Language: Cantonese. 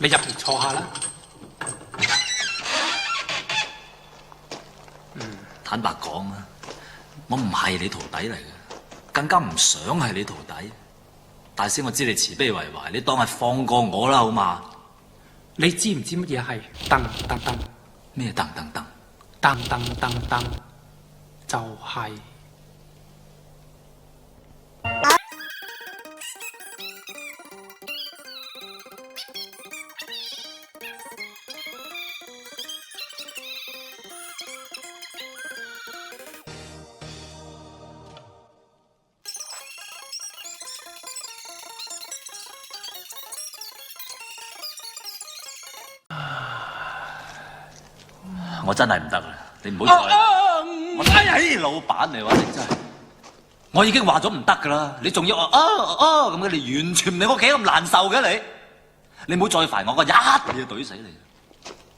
你入嚟坐下啦。坦白講啊，我唔係你徒弟嚟嘅，更加唔想係你徒弟。大師，我知你慈悲為懷，你當係放過我啦，好嘛？你知唔知乜嘢係噔噔噔？咩噔噔噔？噔噔噔噔，就係、我真係唔得啦，你唔好再。我哎呀，老闆你話你真係，我已經話咗唔得噶啦，你仲要咁嘅，你完全唔理我幾咁難受嘅你，你唔好再煩我，我一嘢懟死你。